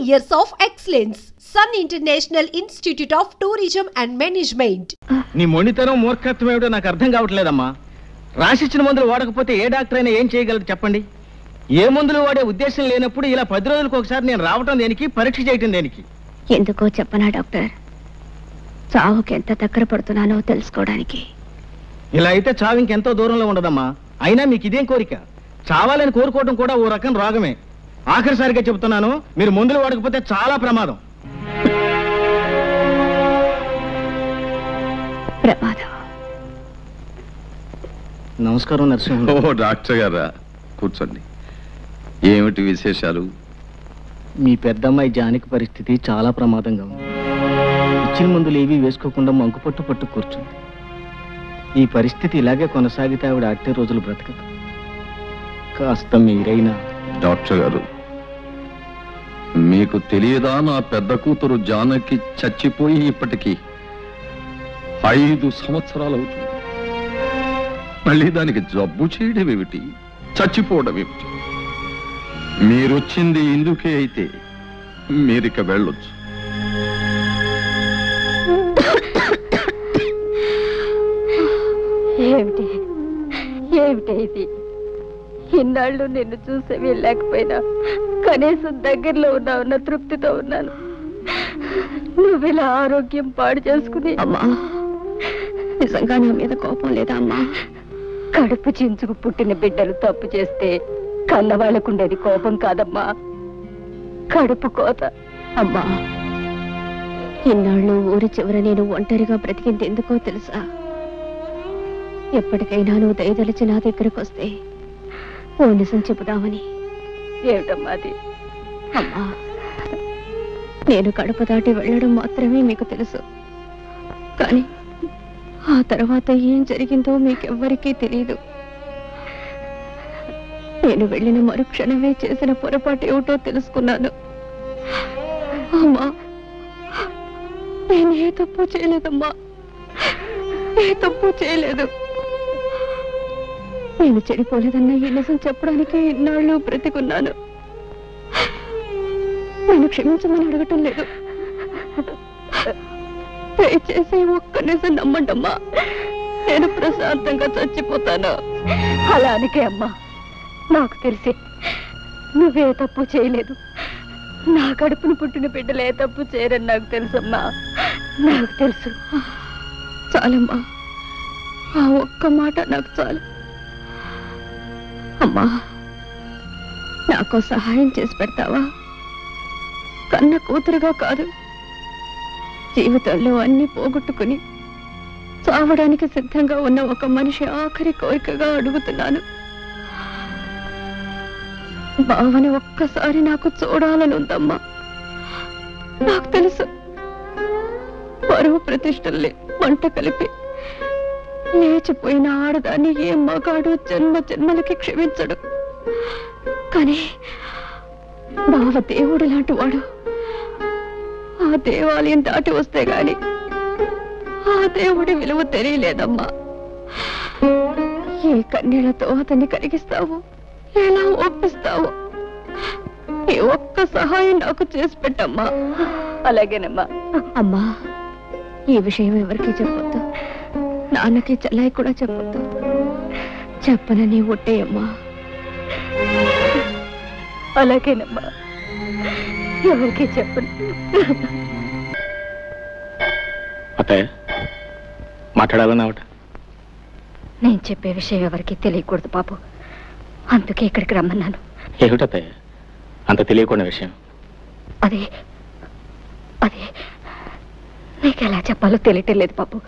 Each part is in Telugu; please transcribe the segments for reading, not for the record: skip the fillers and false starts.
years of excellence. Sun International Institute of Tourism and Management. నీ మొండితనం మూర్ఖత్వం ఏమిటో నాకు అర్థం కావట్లేదమ్మా. రాసిచ్చిన మందులు వాడకపోతే ఏ డాక్టర్ అయినా ఏం చేయగలరు చెప్పండి. ఏ మందులు వాడే ఉద్దేశం లేనప్పుడు ఇలా 10 రోజులకు ఒకసారి నేను రావటం దేనికి, పరీక్ష చేయటం దేనికి? ఎందుకో చెప్పనా డాక్టర్, చావుకి ఎంత దగ్గర పడుతున్నానో తెలుసుకోవడానికి. ఇలా అయితే చావు ఇంకెంతో దూరంలో ఉండదమ్మా. అయినా మీకు ఇదేం కోరిక? చావాలని కోరుకోవడం కూడా ఓ రకం రోగమే. ఆఖరిసారిగా చెబుతున్నాను, మీరు మందులు వాడకపోతే చాలా ప్రమాదం. నమస్కారం నరసింహ. ఓ డాక్టర్ గారా, కూర్చోండి. ఏమిటి విశేషాలు? మీ పెద్దమ్మాయి జానకి పరిస్థితి చాలా ప్రమాదంగా ఉంది. ఇచ్చిన మందులు ఏవి వేసుకోకుండా మంకుపట్టు పట్టు కూర్చుంది. ఈ పరిస్థితి ఇలాగే కొనసాగితే ఆవిడ అట్టే రోజులు బ్రతకదు. కాస్త మీరైనా. డాక్టర్ గారు, మీకు తెలియదా నా పెద్ద కూతురు జానకి చచ్చిపోయి ఇప్పటికీ 5 సంవత్సరాలు అవుతుంది. మళ్ళీ దానికి జబ్బు చేయడం ఏమిటి, చచ్చిపోవడం ఏమిటి? మీరొచ్చింది ఇందుకే అయితే మీరిక వెళ్ళొచ్చు. ఏమిటి ఏమిటి ఇది? ఇన్నాళ్ళు నిన్ను చూసి వెళ్ళలేకపోయినా కనీసం దగ్గరలో ఉన్నావున్న తృప్తితో ఉన్నాను. నువ్విలా ఆరోగ్యం పాడు చేసుకుని. అమ్మా, నిజంగా నా మీద కోపం లేదా అమ్మా? కడుపు చించుకు పుట్టిన బిడ్డలు తప్పు చేస్తే కన్నవాళ్ళకుండేది కోపం కాదమ్మా, కడుపు కోత. అమ్మా, ఇన్నాళ్ళు ఊరి చివర నేను ఒంటరిగా బ్రతికింది ఎందుకో తెలుసా? ఎప్పటికైనా నువ్వు దయదలిచి నా దగ్గరకు వస్తే ఓ నిజం చెబుదామని. ఏమిటమ్మా అది? అమ్మా, నేను కడప దాటి వెళ్ళడం మాత్రమే మీకు తెలుసు, కానీ ఆ తర్వాత ఏం జరిగిందో మీకెవ్వరికీ తెలియదు. నేను వెళ్ళిన మరుక్షణమే చేసిన పొరపాటు ఏమిటో తెలుసుకున్నాను. అమ్మా, నేను ఏ తప్పు చేయలేదమ్మా, ఏ తప్పు చేయలేదు. నేను చెడిపోలేదన్న ఈ నిజం చెప్పడానికి ఇన్నాళ్ళు బ్రతికున్నాను. నేను క్షమించమని అడగటం లేదు, దయచేసి ఒక్క నిజం నమ్మండమ్మా. నేను ప్రశాంతంగా చచ్చిపోతాను. అలానికే అమ్మా, నాకు తెలిసి నువ్వే తప్పు చేయలేదు. నా కడుపును పుట్టిన బిడ్డలు ఏ తప్పు చేయరని నాకు తెలుసమ్మా, నాకు తెలుసు. చాలమ్మా, ఆ ఒక్క మాట నాకు చాలు. అమ్మా, నాకు సహాయం చేసి పెడతావా? కన్న కూతురుగా కాదు, జీవితంలో అన్ని పోగొట్టుకుని చావడానికి సిద్ధంగా ఉన్న ఒక మనిషి ఆఖరి కోరికగా అడుగుతున్నాను. బావని ఒక్కసారి నాకు చూడాలని ఉందమ్మా. నాకు తెలుసు, పరువు ప్రతిష్టల్ని మంట కలిపి లేచిపోయిన ఆడదాన్ని ఏ మగాడు జన్మ జన్మలకి క్షమించడు. కానీ బావ దేవుడు లాంటి వాడు. ఆ దేవాలయం దాటి వస్తే గాని ఆ దేవుడి విలువ తెలియలేదమ్మా. ఏ కన్యలతో అతన్ని కరిగిస్తావు, ఎలా ఒప్పిస్తావు? ఈ ఒక్క సహాయం నాకు చేసి పెట్టమ్మా. అలాగేనమ్మా. అమ్మా, ఈ విషయం ఎవరికి చెప్పొద్దు, నాన్నకి చెల్లాయి కూడా చెప్పొద్దు. చెప్పనని ఒట్టేయమ్మా. అలాగేనమ్మా, ఎవరికి చెప్పను. అత్తయ్య, మాట్లాడాలన్నావట? నేను చెప్పే విషయం ఎవరికి తెలియకూడదు బాబు, అందుకే ఇక్కడికి రమ్మన్నాను. ఏమిటత్తయ్య అంత తెలియకుండా విషయం? అదే అదే నీకు ఎలా చెప్పాలో తెలియటం లేదు బాబు.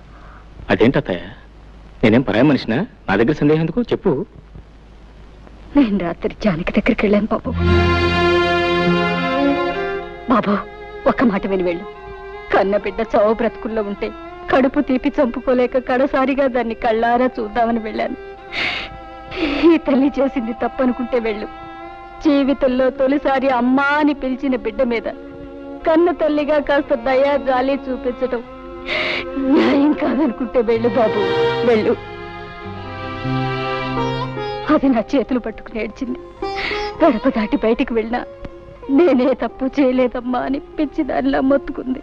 అదేంటత్తయ్య, నేనేం పరాయి మనిషినా? నా దగ్గర సందేహం ఎందుకు, చెప్పు. నేను రాత్రి జానకి దగ్గరికి వెళ్ళాను బాబు. బాబు, ఒక్క మాట విని వెళ్ళు. కన్న బిడ్డ చావు బ్రతుకుల్లో ఉంటే కడుపు తీపి చంపుకోలేక కడసారిగా దాన్ని కళ్ళారా చూద్దామని వెళ్ళాను. ఈ తల్లి చేసింది తప్పనుకుంటే వెళ్ళు. జీవితంలో తొలిసారి అమ్మా అని పిలిచిన బిడ్డ మీద కన్న తల్లిగా కాస్త దయా జాలి చూపించటం న్యాయం కాదనుకుంటే వెళ్ళు బాబు, వెళ్ళు. అది నా చేతులు పట్టుకుని ఏడ్చింది. గడప దాటి బయటికి వెళ్ళినా నేనే తప్పు చేయలేదమ్మా అని పిచ్చి దానిలా మొత్తుకుంది.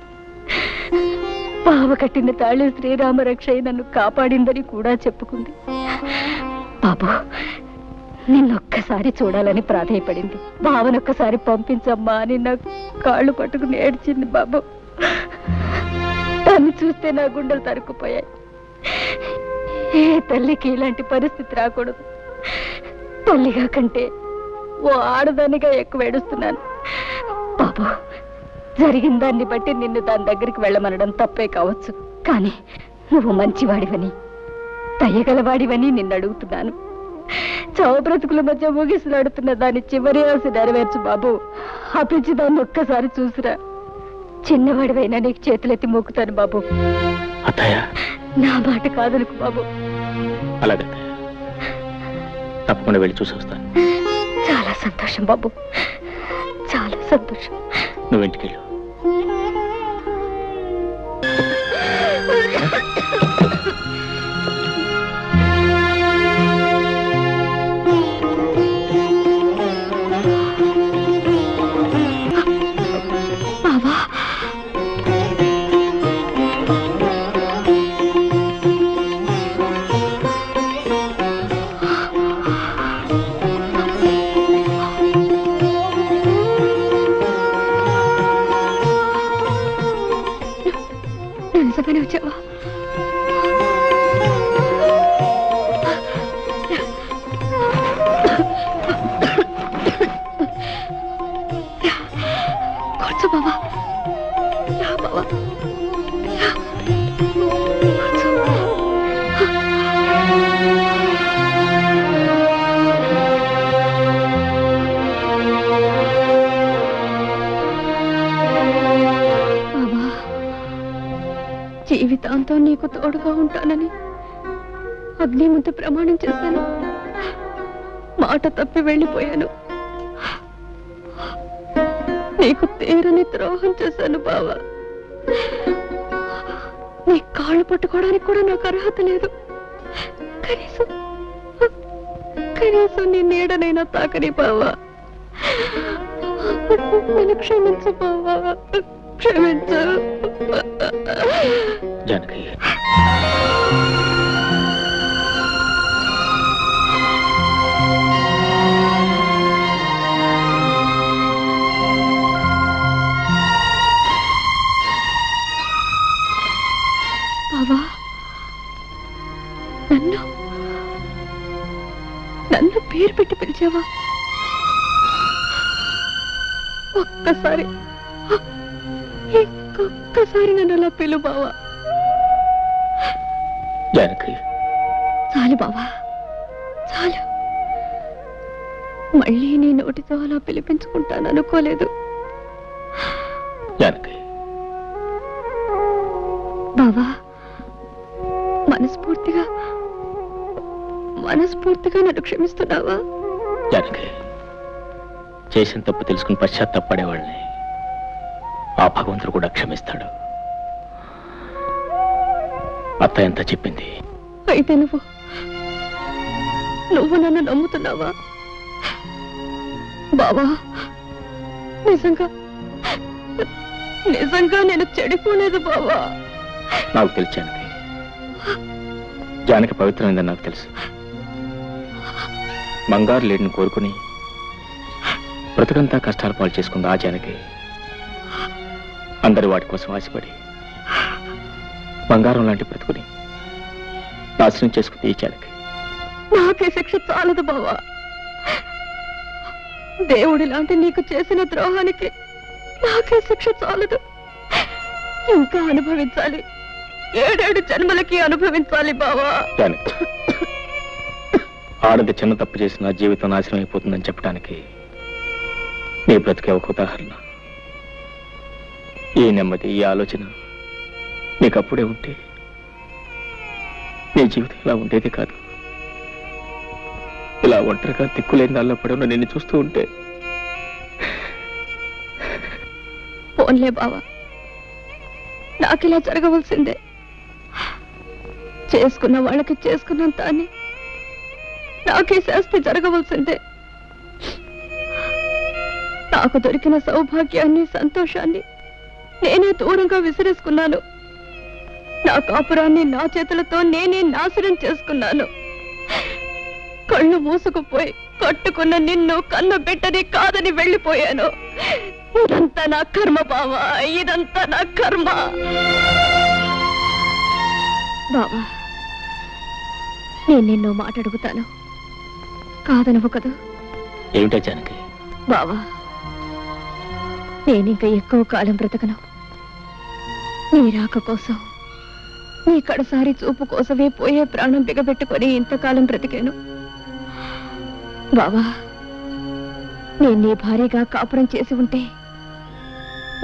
బావ కట్టిన తాళి శ్రీరామ రక్షయ్య నన్ను కాపాడిందని కూడా చెప్పుకుంది. బాబు, నిన్నొక్కసారి చూడాలని ప్రాధేయపడింది. బావనొక్కసారి పంపించమ్మా అని నా కాళ్ళు పట్టుకుని ఏడ్చింది. బాబు, దాన్ని చూస్తే నా గుండెలు తరుక్కుపోయాయి. ఏ తల్లికి ఇలాంటి పరిస్థితి రాకూడదు. తల్లిగా కంటే ఓ ఆడదానిగా ఎక్కువ ఏడుస్తున్నాను. బాబు, జరిగిన దాన్ని బట్టి నిన్ను దాని దగ్గరికి వెళ్ళమనడం తప్పే కావచ్చు, కానీ నువ్వు మంచివాడివని దయగలవాడివని నిన్ను అడుగుతున్నాను. చావు బ్రతుకుల మధ్య ముగిసిలాడుతున్న దాని చివరి ఆశ నెరవేర్చు బాబు. ఆ పిచ్చి దాన్ని ఒక్కసారి చూసిరా. చిన్నవాడివైనా నీకు చేతులెత్తి మొక్కుతాను బాబు. నా మాట కాదనుకు బాబు. అలాగే, తప్పకుండా వెళ్ళి చూసి వస్తాను. చాలా సంతోషం బాబు, చాలా సంతోషం. నువ్వు ఇంటికి వెళ్ళు. బాబా, నిజంగానే వచ్చావా? కూర్చో బాబా. బాబా, జీవితాంతం నీకు తోడుగా ఉంటానని అగ్ని ముందు ప్రమాణం చేశాను. మాట తప్పి వెళ్ళిపోయాను. నీకు తీరని ద్రోహం చేశాను బావా. నీ కాళ్ళు పట్టుకోవడానికి కూడా నాకు అర్హత లేదు. కనీసం నీ నీడనైనా తాకని బావా. నన్ను క్షమించు బావా, క్షమించు. జానకి, బావా, నన్ను పేరు పెట్టి పిలిచావా? ఒక్కసారి ఇంకొక్కసారి నన్ను అలా పిలు బావా. జానకి, చాలు బావా, చాలు. మళ్ళీ నీ నోటితో అలా పిలిపించుకుంటాను అనుకోలేదు. జానకి, బావా, మనస్ఫూర్తిగా నన్ను క్షమిస్తున్నావా? జానకి, చేసిన తప్పు తెలుసుకుని పశ్చాత్తాపడేవాళ్ళని ఆ భగవంతుడు కూడా క్షమిస్తాడు. అత్త ఎంత చెప్పింది. అయితే నువ్వు నన్ను నమ్ముతున్నావా బావా? నిజంగా నేను చెడిపోలేదు బావా. నాకు తెలుసు జానకి, జానకి పవిత్రమైందని నాకు తెలుసు. బంగారు లేడిని కోరుకుని బ్రతుకంతా కష్టాలు పాలు చేసుకుంది ఆ జానకి. అందరి వాటి కోసం ఆశపడి బంగారం లాంటి బ్రతుకుని నాశనం చేసుకుంది ఈ జానకి. నాకే శిక్ష చాలదు బావా. దేవుడి లాంటి నీకు చేసిన ద్రోహానికి నాకే శిక్ష చాలదు. ఇంకా అనుభవించాలి. 7 జన్మలకి అనుభవించాలి బావా. జానకి, ఆడది చిన్న తప్పు చేసిన జీవితం నాశనం అయిపోతుందని చెప్పడానికి నీ బ్రతికే ఒక ఉదాహరణ. ఈ నెమ్మది, ఈ ఆలోచన నీకప్పుడే ఉంటే నీ జీవితం ఇలా ఉండేది కాదు. ఇలా ఒంటరిగా దిక్కులేని దానిలో పడి నిన్ను చూస్తూ ఉంటే. పోన్లే బావా, నాకిలా జరగవలసిందే. చేసుకున్న వాళ్ళకి చేసుకున్నంత అని నాకే శాస్తి జరగవలసిందే. నా నాకు దొరికిన సౌభాగ్యాన్ని సంతోషాన్ని నేనే దూరంగా విసిరేసుకున్నాను. నా కాపురాన్ని నా చేతులతో నేనే నాశనం చేసుకున్నాను. కళ్ళు మూసుకుపోయి కట్టుకున్న నిన్ను కన్న బిడ్డని కాదని వెళ్ళిపోయాను. ఇదంతా నా కర్మ బావా, ఇదంతా నా కర్మ. బావా, నేను నిన్ను మాట అడుగుతాను, కాదనవు కదూ? ఏమిటో జానకి? బావా, నేనింక ఎక్కువ కాలం బ్రతకను. నీ రాక కోసం, నీ కడసారి చూపు కోసమే పోయే ప్రాణం బిగబెట్టుకొని ఇంతకాలం బ్రతికాను. బావా, నేను నీ భార్యగా కాపురం చేసి ఉంటే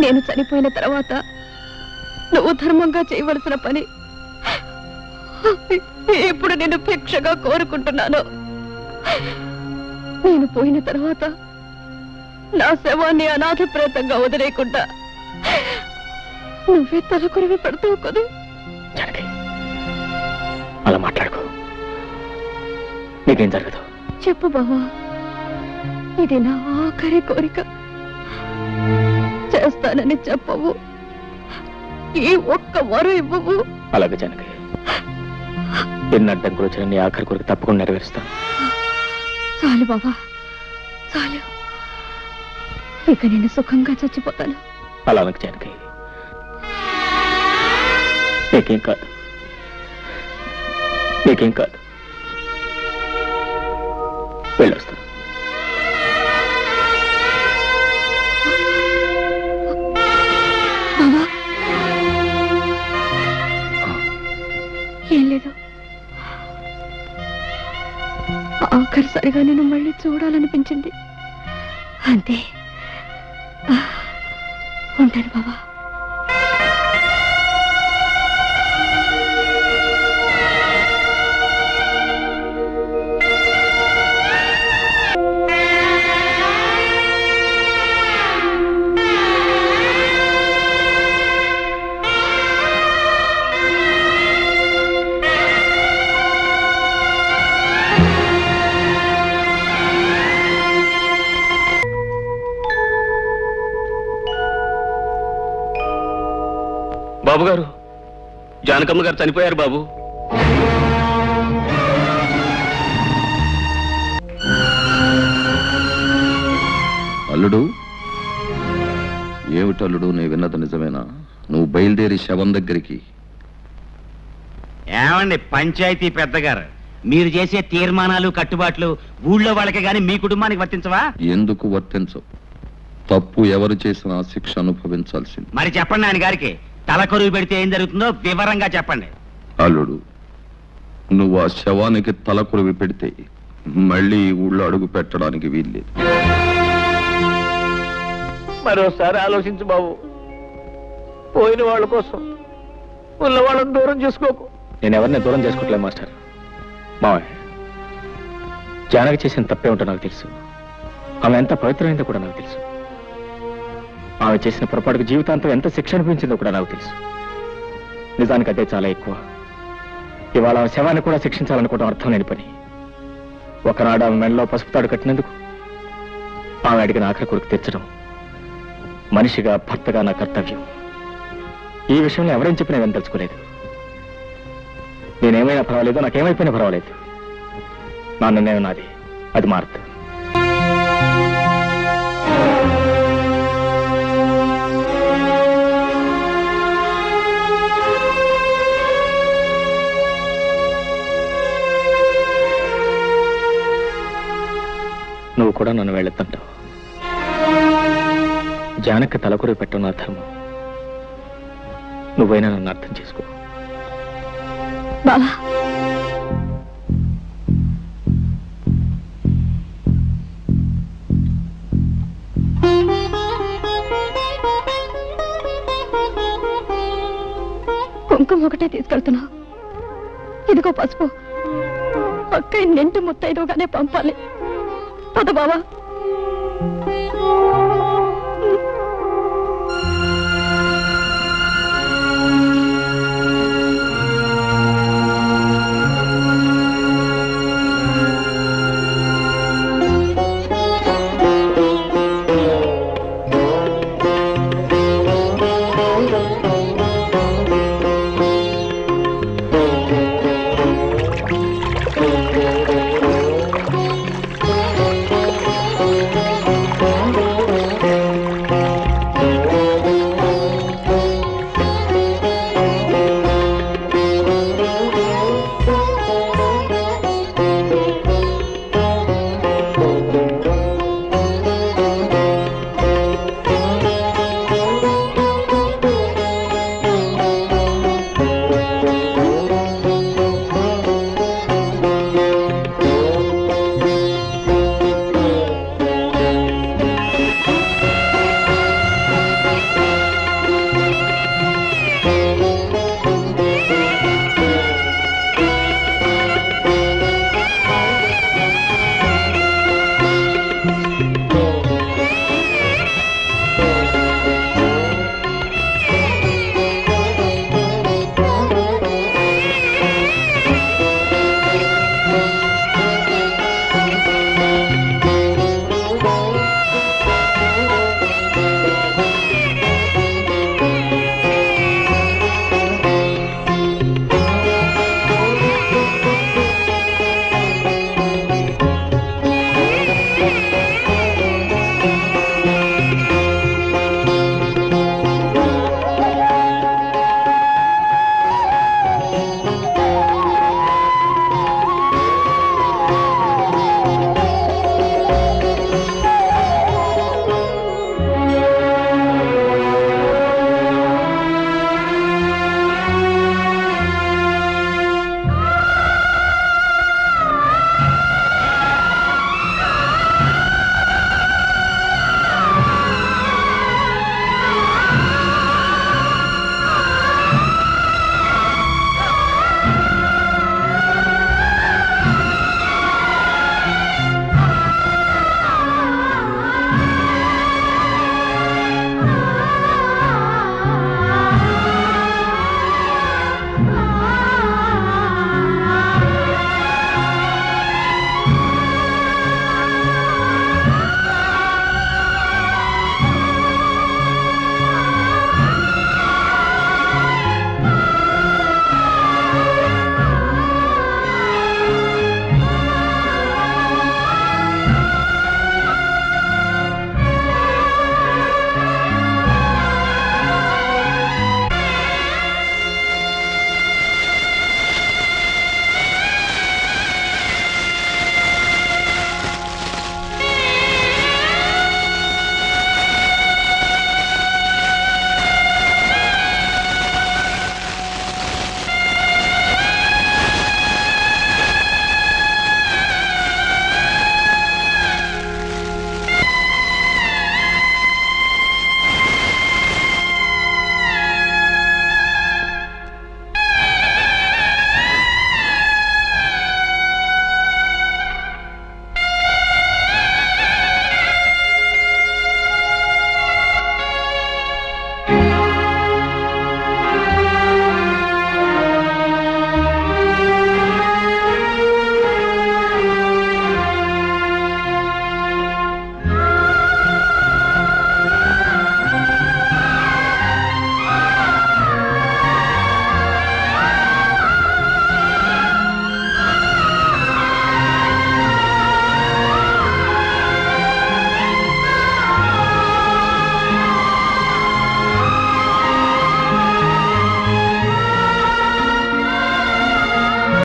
నేను చనిపోయిన తర్వాత నువ్వు ధర్మంగా చేయవలసిన పని ఇప్పుడు నేను భిక్షగా కోరుకుంటున్నాను. నేను పోయిన తర్వాత నా శవాన్ని అనాథ ప్రేతంగా వదిలేకుండా నువ్వే తలకొరివి పెడతావు కదూ? అలా మాట్లాడుకో, నీకేం జరగదు. చెప్పు బావా, ఇది నా ఆఖరి కోరిక. చేస్తానని చెప్పవు, ఈ ఒక్క వరం ఇవ్వవు. అలాగే జానకి, ఎన్ని అడ్డంకులు వచ్చిన నీ ఆఖరి కోరిక తప్పకుండా నెరవేరుస్తాను. చాలు బావా, చాలు. ఇక నేను సుఖంగా చచ్చిపోతాను. అలా నాకు జానకి, నీకేం కాదు, నీకేం కాదు. వెళ్ళొస్తాను. ఏం లేదు, ఆఖరిసారిగా నేను మళ్ళీ చూడాలనిపించింది, అంతే. ఉంటాను బావా. బాబు గారు, జానకమ్మ గారు చనిపోయారు బాబు. అల్లుడు, ఏమిటల్లుడు నీ విన్నది నిజమేనా? నువ్వు బయలుదేరి శవం దగ్గరికి. ఏమండి పంచాయతీ పెద్దగారు, మీరు చేసే తీర్మానాలు కట్టుబాట్లు ఊళ్ళో వాళ్ళకి గాని మీ కుటుంబానికి వర్తించవా? ఎందుకు వర్తించవు? తప్పు ఎవరు చేసినా శిక్ష అనుభవించాల్సింది. మరి చెప్పండి ఆయన గారికి, తలకొరువు పెడితే ఏం జరుగుతుందో వివరంగా చెప్పండి. అల్లుడు, నువ్వు ఆ శవానికి తలకొరివి పెడితే మళ్ళీ ఊళ్ళో అడుగు పెట్టడానికి వీల్లేదు. మరోసారి ఆలోచించు బాబు. పోయిన వాళ్ళ కోసం ఉన్న వాళ్ళని దూరం చేసుకోకు. నేను ఎవరిని దూరం చేసుకోవట్లేదు మాస్టర్. మావయ్య, జానకి చేసిన తప్పేమిటో నాకు తెలుసు. ఆమె ఎంత పవిత్రమైందో కూడా నాకు తెలుసు. ఆమె చేసిన పొరపాటుకు జీవితాంతం ఎంత శిక్ష అనిపించిందో కూడా నాకు తెలుసు. నిజానికి అదే చాలా ఎక్కువ. ఇవాళ ఆమె శవాన్ని కూడా శిక్షించాలనుకోవడం అర్థం లేని పని. ఒకనాడు ఆమె మెడలో పసుపు తాడు కట్టినందుకు ఆమె అడిగిన ఆఖరి కోరిక తీర్చడం మనిషిగా, భర్తగా నా కర్తవ్యం. ఈ విషయంలో ఎవరేం చెప్పినా నేను తెలుసుకోలేదు. నేనేమైనా పర్వాలేదు, నాకేమైపోయినా పర్వాలేదు. నా నిర్ణయం నాది, అది మారదు. నువ్వు కూడా నన్ను వెళ్ళొద్దంటావు. జానకి తలకొరి పెట్టడం నా ధర్మం. నువ్వైనా నన్ను అర్థం చేసుకో. బావా, కుంకుమ ఒకటే తీసుకెళ్తున్నావు, ఇదిగో పసుపు. అక్కయ్య నింటి ముత్తైదుగానే పంపాలి. పద బావా.